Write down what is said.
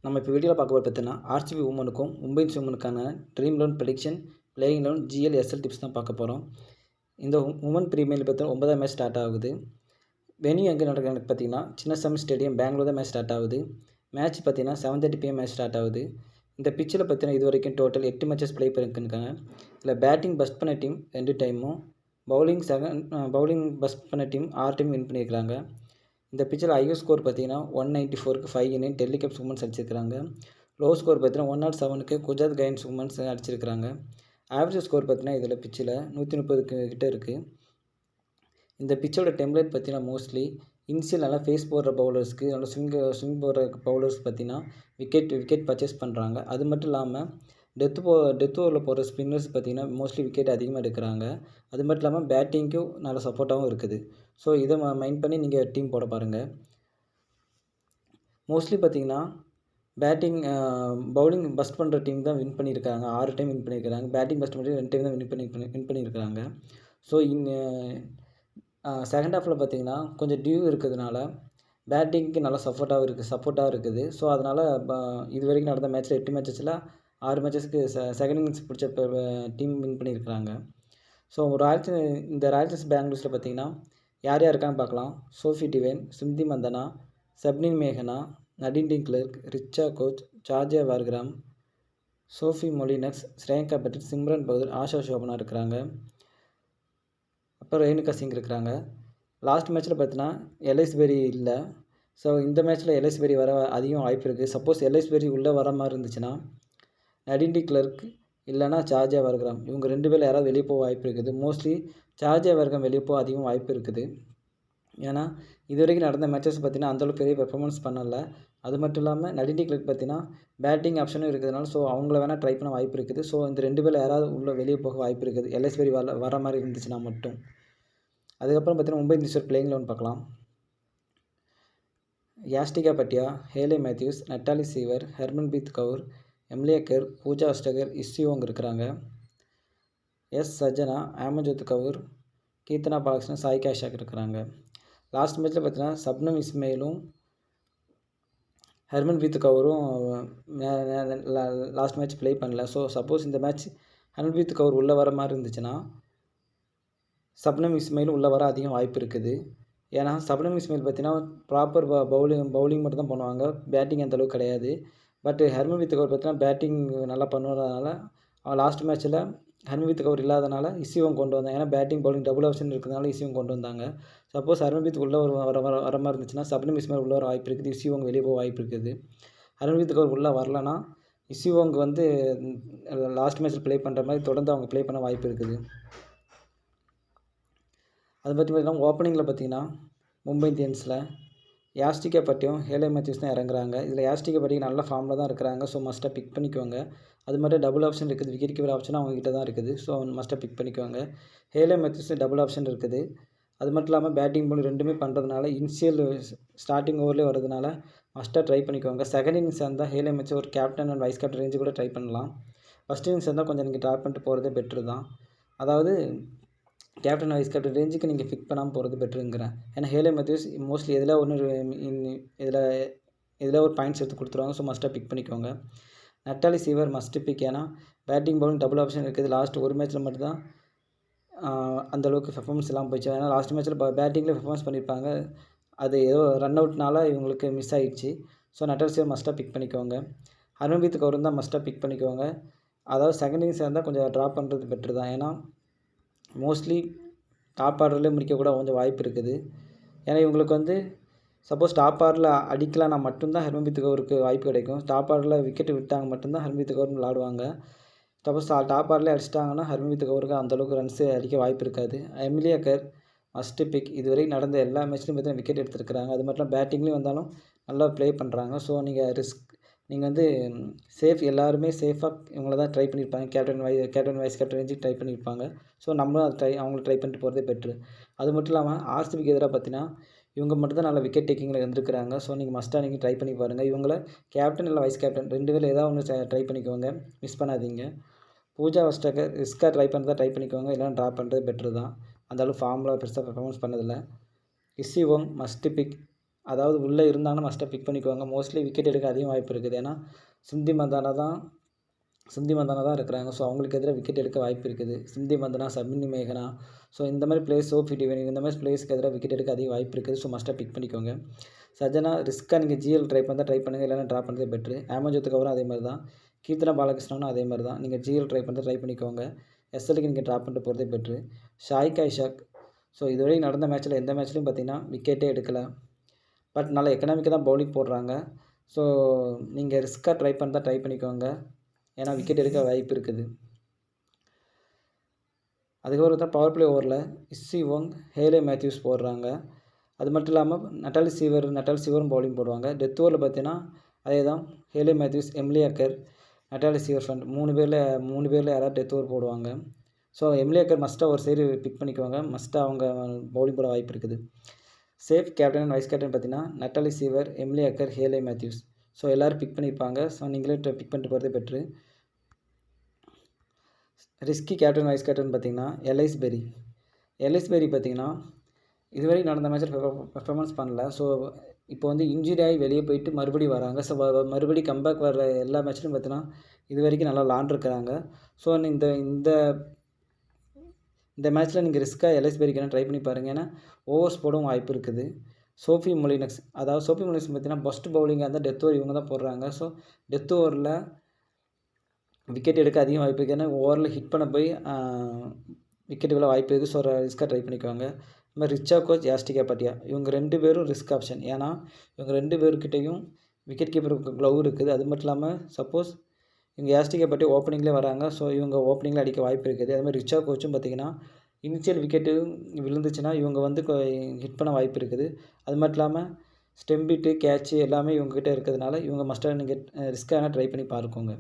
நம்ம இப்போ வீடியோவில் பார்க்க போகிறது பார்த்தீங்கன்னா ஆர்சிபி உமனுக்கும் மும்பை இந்தியன்ஸ் உமனுக்கான dream eleven prediction playing eleven GL SL tips தான் பார்க்க போகிறோம். இந்த உமன் பிரீமியர் பார்த்தீங்கன்னா 9ஆம் மேட்ச் ஸ்டார்ட் ஆகுது. வென்யூ எங்கே நடக்குதுன்னு பார்த்தீங்கன்னா சின்னசாமி ஸ்டேடியம் பெங்களூர் தான் மேட்ச் ஸ்டார்ட் ஆகுது. மேட்ச் பார்த்தீங்கன்னா 7:30 PM மேட்ச் ஸ்டார்ட் ஆகுது. இந்த பிச்சில் பார்த்தீங்கன்னா இது வரைக்கும் டோட்டல் 8 மேட்சஸ் ப்ளே பண்ணியிருக்காங்க. இதில் பேட்டிங் பஸ்ட் பண்ண டீம் 2 டைமும், பவுலிங் பஸ்ட் பண்ண டீம் 6 டைம் வின் பண்ணியிருக்காங்க. இந்த பிச்சில் ஹையஸ்ட் ஸ்கோர் பார்த்தீங்கன்னா 194க்கு 5 இன்னிங் டெல்லி கேப்ஸ் உமன்ஸ் அடிச்சிருக்காங்க. லோ ஸ்கோர் பார்த்தீங்கன்னா 107க்கு குஜராத் கைன்ஸ் உமன்ஸ் அடிச்சிருக்காங்க. ஆவரேஜ் ஸ்கோர் பார்த்தீங்கன்னா இதில் பிச்சில் 130 கிட்ட இருக்குது. இந்த பிச்சோட டெம்ப்ளேட் பார்த்தீங்கன்னா மோஸ்ட்லி இனிஷியல் நல்லா ஃபேஸ் போடுற பவுலர்ஸ்க்கு நல்லா ஸ்விங் போடுற பவுலர்ஸ் பார்த்தீங்கன்னா விக்கெட் பர்ச்சேஸ் பண்ணுறாங்க. அது மட்டும் இல்லாமல் டெத் ஓவரில் போடுற ஸ்பின்னர்ஸ் பார்த்தீங்கன்னா மோஸ்ட்லி விக்கெட் அதிகமாக எடுக்கிறாங்க. அது மட்டும் இல்லாமல் பேட்டிங்க்கும் நல்ல சப்போர்ட்டாகவும் இருக்குது. ஸோ இதை மைண்ட் பண்ணி நீங்கள் டீம் போட பாருங்கள். மோஸ்ட்லி பார்த்தீங்கன்னா பவுலிங் பஸ்ட் பண்ணுற டீம் தான் வின் பண்ணியிருக்காங்க. 6 டைம் வின் பண்ணியிருக்காங்க. பேட்டிங் பஸ்ட் பண்ணுறது 2 டைம் தான் வின் பண்ணியிருக்காங்க. ஸோ செகண்ட் ஹாஃபில் பார்த்தீங்கன்னா கொஞ்சம் டியூ இருக்கிறதுனால பேட்டிங்க்கு நல்லா சப்போர்ட்டாக இருக்குது. ஸோ அதனால் இது வரைக்கும் நடந்த மேட்ச்சில் 8 மேட்சஸில் 6 மேட்சஸ்க்கு செகண்ட் இன்னிங்ஸ் பிடிச்ச டீம் வின் பண்ணியிருக்கிறாங்க. ஸோ இந்த ராயல் சேலஞ்சர்ஸ் பெங்களூரில் பார்த்தீங்கன்னா யார் இருக்கான்னு பார்க்கலாம். சோஃபி டிவைன், ஸ்மிருதி மந்தனா, சப்னின் மேகனா, Nadine Klerk, Richa Ghosh, Georgia Wareham, Sophie Molineux, Shreyanka Patil, Simran Bahadur, Asha Sobhana இருக்கிறாங்க. அப்புறம் ரேணுகா சிங் இருக்கிறாங்க. லாஸ்ட் மேட்ச்சில் பார்த்தீங்கன்னா எல்ஐஸ்பெரி இல்லை. ஸோ இந்த மேட்ச்சில் எல்ஐஸ்பெரி வர அதிகம் வாய்ப்பு இருக்குது. சப்போஸ் எல்ஐஸ்பெரி உள்ளே வர மாதிரி இருந்துச்சுன்னா நடின் கிளர்க் இல்லைனா ஜார்ஜியா வார்கிராம் இவங்க 2 பேரில் யாராவது வெளியே போக வாய்ப்பு இருக்குது. மோஸ்ட்லி ஜார்ஜியா வார்கிராம் வெளியே போக அதிகம் வாய்ப்பு இருக்குது. ஏன்னா இது வரைக்கும் நடந்த மேட்சஸ் பார்த்தீங்கன்னா அந்தளவுக்கு பெரிய பெர்ஃபார்மன்ஸ் பண்ணலை. அது மட்டும் இல்லாமல் நடின் கிளர்க் பார்த்தீங்கன்னா பேட்டிங் ஆப்ஷனும் இருக்கிறதுனால ஸோ அவங்கள வேணால் ட்ரை பண்ண வாய்ப்பு இருக்குது. ஸோ இந்த 2 பேரில் யாராவது உள்ளே வெளியே போக வாய்ப்பு இருக்குது எல்ஐஸ்பெரி வர மாதிரி இருந்துச்சுன்னா மட்டும். அதுக்கப்புறம் பார்த்தீங்கன்னா மும்பை இந்தியன்ஸ் பிளேயிங் லெவன் பார்க்கலாம். Yastika Bhatia, Hayley Matthews, Natalie Sciver, Harmanpreet Kaur, Amelia Kerr, Pooja Vastrakar, Issy Wong இருக்கிறாங்க. சஜனா, ஆமன்ஜோத் கவுர், கீர்த்தனா பாலகிருஷ்ணன், சாய் கேஷாக் இருக்கிறாங்க. லாஸ்ட் மேட்ச்சில் பார்த்தீங்கன்னா சப்னம் இஸ்மாயிலும் ஹர்மன்ப்ரீத் கவுரும் லாஸ்ட் மேட்ச் ப்ளே பண்ணல. ஸோ சப்போஸ் இந்த மேட்ச் ஹர்மன்ப்ரீத் கவுர் உள்ளே வர மாதிரி இருந்துச்சுன்னா சப்னம் இஸ்மாயிலும் உள்ளே வர அதிகம் வாய்ப்பு இருக்குது. ஏன்னா சப்னம் இஸ்மாயில் பார்த்தீங்கன்னா ப்ராப்பர் பவுலிங் மட்டும் தான் பண்ணுவாங்க. பேட்டிங் அந்தளவுக்கு கிடையாது. பட் ஹர்மன்ப்ரீத் கவுர் பார்த்தீங்கன்னா பேட்டிங் நல்லா பண்ணுறதுனால லாஸ்ட் மேட்ச்சில் ஹர்மன்ப்ரீத் கவுர் இல்லாதனால இஸ்ஸியோங் கொண்டு வந்தாங்க. ஏன்னா பேட்டிங் பவுலிங் டபுள் ஆப்ஷன் இருக்கிறதுனால இஸ்ஸியோங் கொண்டு வந்தாங்க. சப்போஸ் ஹர்மன்ப்ரீத் உள்ளே வர மாதிரி இருந்துச்சுன்னா சப்னம் இஸ்மாயில் உள்ளே வர வாய்ப்பு இருக்குது. இஸ்ஸியோங் வெளியே போக வாய்ப்பு இருக்குது. ஹர்மன்ப்ரீத் கவுர் உள்ளே வரலன்னா இஸ்ஸியோங் வந்து லாஸ்ட் மேட்ச்சில் ப்ளே பண்ணுற மாதிரி தொடர்ந்து அவங்க ப்ளே பண்ண வாய்ப்பு இருக்குது. அது பற்றி பார்த்தீங்கன்னா ஓப்பனிங்கில் பார்த்தீங்கன்னா மும்பை இந்தியன்ஸில் யாஸ்டிகா பட்டியும் ஹேலே மேத்யூஸ் தான் இறங்குறாங்க. இதில் யாஸ்டிகா பட்டிக்கு நல்ல ஃபார்மில் தான் இருக்கிறாங்க. ஸோ மஸ்ட்டாக பிக் பண்ணிக்கோங்க. அது மட்டும் டபுள் ஆப்ஷன் இருக்குது. விக்கெட் கீப்பர் ஆப்ஷன் அவங்ககிட்ட தான் இருக்குது. ஸோ மஸ்ட்டாக பிக் பண்ணிக்கோங்க. ஹேலே மேத்யூஸ் டபுள் ஆப்ஷன் இருக்குது. அது மட்டும் இல்லாமல் பேட்டிங் பவுலிங் 2மே பண்ணுறதுனால இனிஷியல் ஸ்டார்டிங் ஓவர்லேயே வரதுனால மஸ்ட்டாக ட்ரை பண்ணிக்கோங்க. செகண்ட் இன்னிங்ஸ் இருந்தால் ஹேலே மேத்யூஸ் ஒரு captain and vice captain range கூட ட்ரை பண்ணலாம். ஃபஸ்ட் இன்னிங்ஸ் இருந்தால் கொஞ்சம் நீங்கள் ட்ராப் பண்ணிட்டு போகிறதே பெட்ரு தான். அதாவது கேப்டன் வைஸ் கேப்டன் ரேஞ்சுக்கு நீங்கள் பிக் பண்ணாமல் போகிறது பெட்டருங்கிறேன். ஏன்னா ஹேலே மேத்யூஸ் மோஸ்ட்லி இதில் ஒரு பாயிண்ட்ஸ் எடுத்து கொடுத்துருவாங்க. ஸோ மஸ்ட்டாக பிக் பண்ணிக்கோங்க. Natalie Sciver must pick. ஏன்னா பேட்டிங் பவுலிங் டபுள் ஆப்ஷன் இருக்குது. லாஸ்ட் ஒரு மேட்ச்சில் மட்டும்தான் அந்தளவுக்கு பெர்ஃபார்மன்ஸ் இல்லாமல் போயிடுச்சு. ஏன்னா லாஸ்ட் மேட்ச்சில் பேட்டிங்கில் பெர்ஃபார்மன்ஸ் பண்ணியிருப்பாங்க. அது ஏதோ ரன் அவுட்னால இவங்களுக்கு மிஸ் ஆகிடுச்சு. ஸோ நட்டாலி சீவர் மஸ்ட்டாக பிக் பண்ணிக்கோங்க. ஹர்மன்ப்ரீத் கவுர் தான் மஸ்ட்டாக பிக் பண்ணிக்கோங்க. அதாவது செகண்ட் இன்னிங்ஸ் இருந்தால் கொஞ்சம் ட்ராப் பண்ணுறது பெட்ரு தான். ஏன்னா மோஸ்ட்லி டாப் ஆர்டர்லேயே முடிக்கக்கூட கொஞ்சம் வாய்ப்பு இருக்குது. ஏன்னா இவங்களுக்கு வந்து சப்போஸ் டாப் ஆர்டரில் அடிக்கலாம்னா மட்டும்தான் ஹர்மன்ப்ரீத் கவுருக்கு வாய்ப்பு கிடைக்கும். டாப் ஆர்டரில் விக்கெட் விட்டாங்க மட்டும்தான் ஹர்மன்ப்ரீத் கவுர் விளாடுவாங்க. சப்போஸ் டாப் ஆர்டர்லேயே அடிச்சிட்டாங்கன்னா ஹர்மன்ப்ரீத் கவுருக்கு அந்தளவுக்கு ரன்ஸு அடிக்க வாய்ப்பு இருக்காது. எம்லியா கேர் மஸ்ட்டு பிக். இதுவரை நடந்த எல்லா மேட்ச்லையும் பார்த்தீங்கன்னா விக்கெட் எடுத்துருக்காங்க. அது மட்டும் பேட்டிங்லேயும் வந்தாலும் நல்லா ப்ளே பண்ணுறாங்க. ஸோ நீங்கள் வந்து எல்லாருமே சேஃபாக இவங்கள தான் ட்ரை பண்ணியிருப்பாங்க. கேப்டன் வைஸ் கேப்டன் ரேஞ்சுக்கு ட்ரை பண்ணியிருப்பாங்க. ஸோ நம்மளும் அவங்கள ட்ரை பண்ணிட்டு போகிறதே பெட்ரு. அது மட்டும் இல்லாமல் ஆர்சிபிக்கு எதிராக பார்த்தீங்கன்னா இவங்க மட்டும் தான் நல்லா விக்கெட் டேக்கிங்கில் இருந்திருக்கிறாங்க. ஸோ நீங்கள் மஸ்ட்டாக நீங்கள் ட்ரை பண்ணி பாருங்கள். இவங்கள கேப்டன் இல்லை வைஸ் கேப்டன் 2 பேரில் ஏதாவது ஒன்று ட்ரை பண்ணிக்கோங்க. மிஸ் பண்ணாதீங்க. பூஜா அஸ்டகர் ரிஸ்க்காக ட்ரை பண்ணிக்கோங்க. இல்லைனா ட்ராப் பண்ணுறது பெட்ரு தான். அந்தளவுக்கு ஃபார்மில் பெருசாக பெர்ஃபார்மன்ஸ் பண்ணதில்லை. இஸ்ஸியோங் மஸ்ட்டு பிக். அதாவது உள்ளே இருந்தாங்கன்னா மஸ்ட்டாக பிக் பண்ணிக்குவாங்க. மோஸ்ட்லி விக்கெட் எடுக்க அதிகம் வாய்ப்பு இருக்குது. ஏன்னா சிந்தி மந்தானா தான் இருக்கிறாங்க. ஸோ அவங்களுக்கு எதிராக விக்கெட் எடுக்க வாய்ப்பு இருக்குது. சிந்தி மந்தனா, சபினி மேகனா, ஸோ இந்த மாதிரி பிளேயர்ஸ், சோஃபி டிவினிங் இந்த மாதிரி பிளேயர்ஸ்க்கு எதிராக விக்கெட் எடுக்க அதிக வாய்ப்பு இருக்குது. ஸோ மஸ்ட்டாக பிக் பண்ணிக்கோங்க. சஜனா ரிஸ்க்காக நீங்கள் ஜிஎல் ட்ரை பண்ணுங்கள், இல்லைனா ட்ராப் பண்ணுறது பெட்ரு. ஆமஜோத்துக்கு அப்புறம் அதே மாதிரி தான். கீர்த்தனா பாலகிருஷ்ணனும் அதே மாதிரி தான். நீங்கள் ஜிஎல் ட்ரை பண்ணிக்கோங்க. எஸ்எல்க்கு நீங்கள் ட்ராப் பண்ணிட்டு போகிறதே பெட்ரு. ஷாயிகா இஷாக், ஸோ இதுவரை நடந்த மேட்ச்சில் எந்த மேட்ச்லையும் பார்த்தீங்கன்னா விக்கெட்டே எடுக்கலை. பட் நல்ல எக்கனாமிக்காக தான் பவுலிங் போடுறாங்க. ஸோ நீங்கள் ரிஸ்க்காக ட்ரை பண்ணிக்கோங்க. ஏன்னா விக்கெட் எடுக்க வாய்ப்பு இருக்குது. அதுக்கப்புறம் தான் பவர் பிளே ஓவரில் இஸ்ஸி வோங், ஹேலே மேத்யூஸ் போடுறாங்க. அது மட்டும் இல்லாமல் நட்டாலி சீவரும் பவுலிங் போடுவாங்க. டெத் ஓவரில் பார்த்தீங்கன்னா அதே தான். Hayley Matthews, Amelia Kerr, Natalie Sciver friend 3 பேரில் யாராவது டெத் ஓவர் போடுவாங்க. ஸோ எம்லி அக்கர் மஸ்ட்டாக ஒரு சைடு பிக் பண்ணிக்குவாங்க. மஸ்ட்டாக அவங்க பவுலிங் போட வாய்ப்பு இருக்குது. Safe captain and vice captain பார்த்தீங்கன்னா Natalie Sciver, Amelia Kerr, Hayley Matthews. So எல்லோரும் பிக் பண்ணியிருப்பாங்க. ஸோ நீங்களே பிக் பண்ணிட்டு போகிறதே better. Risky captain vice captain பார்த்தீங்கன்னா எல்ஐஸ் பெரி பார்த்தீங்கன்னா இதுவரை நடந்த மேட்ச்சில் பெர்ஃபார்மன்ஸ் பண்ணல. ஸோ இப்போ வந்து இன்ஜுரி ஆகி வெளியே போயிட்டு மறுபடியும் வராங்க. ஸோ மறுபடியும் கம்பேக் வர எல்லா மேட்ச்லையும் பார்த்தீங்கன்னா இது வரைக்கும் நல்லா விளாண்டுருக்குறாங்க. ஸோ இந்த மேட்ச்சில் நீங்கள் ரிஸ்க்காக எல்ஐஸ் பெரிக்கான ட்ரை பண்ணி பாருங்கள். ஏன்னா ஓவர்ஸ் போடவும் வாய்ப்பு இருக்குது. சோஃபி மொலினக்ஸ் பார்த்தீங்கன்னா ஃபஸ்ட் பவுலிங்காக இருந்தால் டெத் ஓவர் இவங்க தான் போடுறாங்க. ஸோ டெத் ஓவரில் விக்கெட் எடுக்க அதிகம் வாய்ப்பு இருக்குது. ஏன்னா ஓவரில் ஹிட் பண்ண போய் விக்கெட் விழ வாய்ப்பு இருக்குது. ஸோ ரிஸ்க்காக ட்ரை பண்ணிக்குவாங்க. இந்த மாதிரி ரிச்சா கோச், யாஸ்டிகா பட்டியா இவங்க 2 பேரும் ரிஸ்க் ஆப்ஷன். ஏன்னா இவங்க 2 பேர்கிட்டையும் விக்கெட் கீப்பருக்கு க்ளவ் இருக்குது. அது மட்டும் இல்லாமல் சப்போஸ் இவங்க யாஸ்டிகா பட்டியா ஓப்பனிங்லேயே வராங்க. ஸோ இவங்க ஓப்பனிங்கில் அடிக்க வாய்ப்பு இருக்குது. அது மாதிரி ரிச்சா கோச்சும் பார்த்திங்கன்னா இனிஷியல் விக்கெட்டு விழுந்துச்சுன்னா இவங்க வந்து ஹிட் பண்ண வாய்ப்பு இருக்குது. அது மட்டும் இல்லாமல் ஸ்டெம்பிட்டு, கேட்ச்சு எல்லாமே இவங்ககிட்ட இருக்கிறதுனால இவங்க மஸ்ட்டாக நீங்கள் ரிஸ்க்காக ட்ரை பண்ணி பார்க்குங்க.